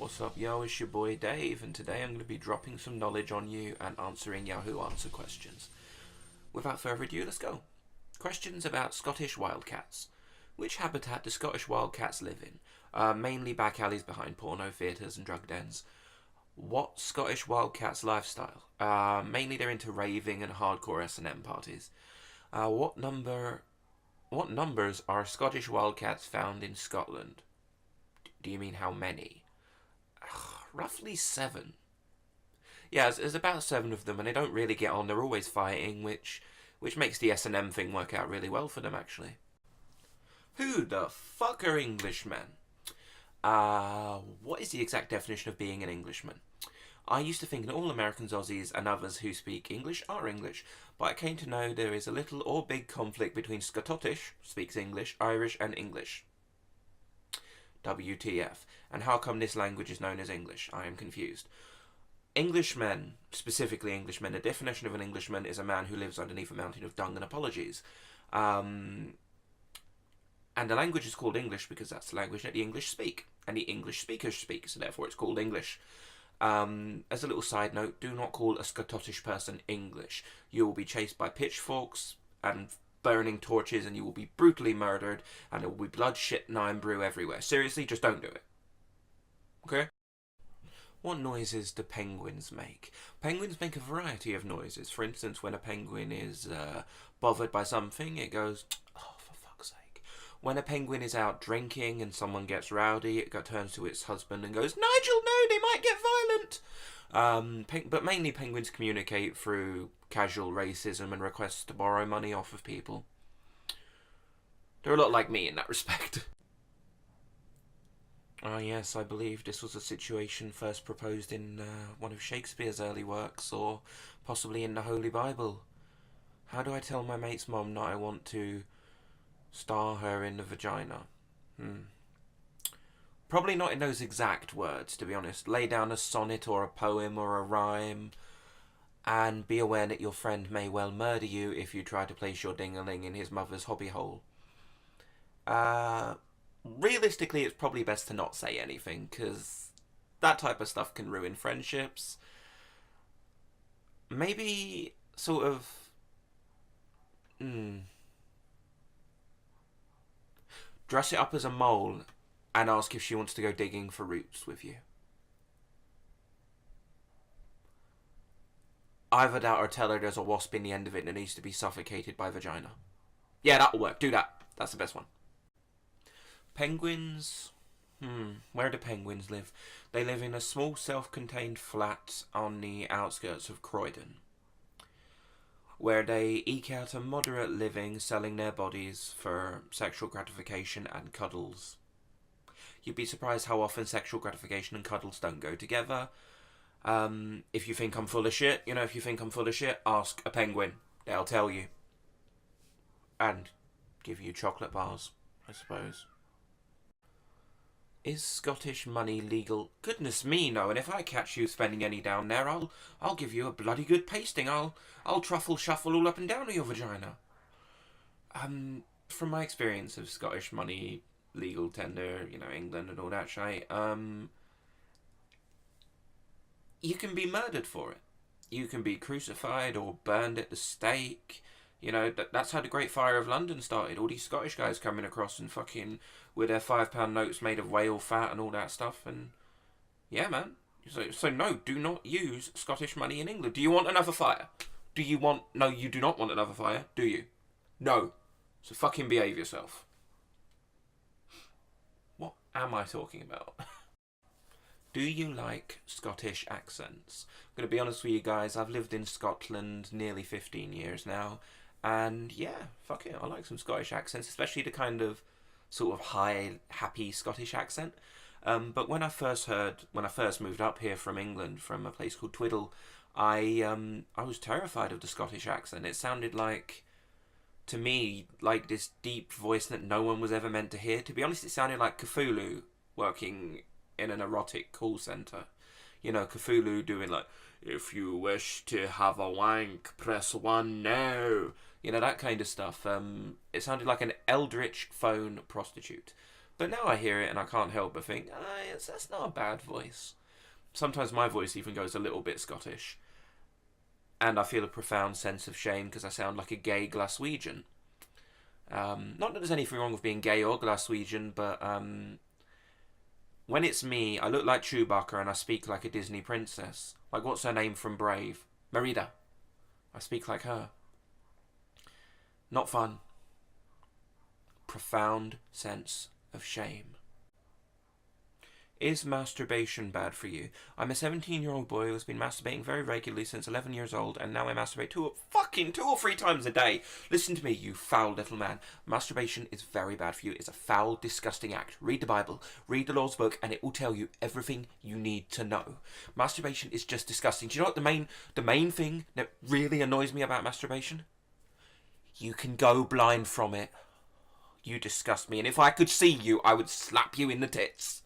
What's up, yo? It's your boy Dave, and today I'm going to be dropping some knowledge on you and answering Yahoo Answer questions. Without further ado, let's go. Questions about Scottish wildcats. Which habitat do Scottish wildcats live in? Mainly back alleys behind porno theatres and drug dens. What Scottish wildcats lifestyle? Mainly they're into raving and hardcore S&M parties. What numbers are Scottish wildcats found in Scotland? Do you mean how many? Roughly 7. Yeah, there's about 7 of them, and they don't really get on. They're always fighting, which makes the S&M thing work out really well for them, actually. Who the fuck are Englishmen? What is the exact definition of being an Englishman? I used to think that all Americans, Aussies, and others who speak English are English, but I came to know there is a little or big conflict between Scottish, speaks English, Irish, and English. WTF. And how come this language is known as English? I am confused. Englishmen, specifically Englishmen, the definition of an Englishman is a man who lives underneath a mountain of dung and apologies. And the language is called English because that's the language that the English speak, and the English speakers speak, so therefore it's called English. As a little side note, do not call a Scottish person English. You will be chased by pitchforks and burning torches, and you will be brutally murdered, and there will be blood, shit, and iron brew everywhere. Seriously, just don't do it. Okay? What noises do penguins make? Penguins make a variety of noises. For instance, when a penguin is bothered by something, it goes, oh, for fuck's sake. When a penguin is out drinking and someone gets rowdy, it turns to its husband and goes, Nigel, no, they might get violent. But mainly penguins communicate through casual racism and requests to borrow money off of people. They're a lot like me in that respect. Ah, yes, I believe this was a situation first proposed in one of Shakespeare's early works, or possibly in the Holy Bible. How do I tell my mate's mom that I want to star her in the vagina? Probably not in those exact words, to be honest. Lay down a sonnet or a poem or a rhyme, and be aware that your friend may well murder you if you try to place your ding-a-ling in his mother's hobby hole. Realistically, it's probably best to not say anything, because that type of stuff can ruin friendships. Maybe sort of... dress it up as a mole and ask if she wants to go digging for roots with you. Either that or tell her there's a wasp in the end of it and it needs to be suffocated by vagina. Yeah, that'll work. Do that. That's the best one. Penguins... where do penguins live? They live in a small self-contained flat on the outskirts of Croydon, where they eke out a moderate living selling their bodies for sexual gratification and cuddles. You'd be surprised how often sexual gratification and cuddles don't go together. If you think I'm full of shit, ask a penguin. They'll tell you. And give you chocolate bars, I suppose. Is Scottish money legal? Goodness me, no. And if I catch you spending any down there, I'll give you a bloody good pasting. I'll truffle shuffle all up and down your vagina. From my experience of Scottish money, legal tender, England and all that shit, you can be murdered for it. You can be crucified or burned at the stake. That's how the Great Fire of London started. All these Scottish guys coming across and fucking with their £5 notes made of whale fat and all that stuff. And yeah, man. So no, do not use Scottish money in England. Do you want another fire? No, you do not want another fire, do you? No. So fucking behave yourself. What am I talking about? Do you like Scottish accents? I'm going to be honest with you guys, I've lived in Scotland nearly 15 years now. And yeah, fuck it, I like some Scottish accents, especially the kind of sort of high, happy Scottish accent. But when I first moved up here from England, from a place called Twiddle, I was terrified of the Scottish accent. It sounded like, to me, like this deep voice that no one was ever meant to hear. To be honest, it sounded like Cthulhu working in an erotic call centre. Cthulhu doing like, if you wish to have a wank, press 1 now. That kind of stuff. It sounded like an eldritch phone prostitute. But now I hear it and I can't help but think, that's not a bad voice. Sometimes my voice even goes a little bit Scottish. And I feel a profound sense of shame because I sound like a gay Glaswegian. Not that there's anything wrong with being gay or Glaswegian, but when it's me, I look like Chewbacca and I speak like a Disney princess. Like, what's her name from Brave? Merida. I speak like her. Not fun. Profound sense of shame. Is masturbation bad for you? I'm a 17-year-old boy who's been masturbating very regularly since 11 years old, and now I masturbate two or three times a day. Listen to me, you foul little man. Masturbation is very bad for you. It's a foul, disgusting act. Read the Bible, read the Lord's book, and it will tell you everything you need to know. Masturbation is just disgusting. Do you know what the main thing that really annoys me about masturbation? You can go blind from it. You disgust me, and if I could see you, I would slap you in the tits.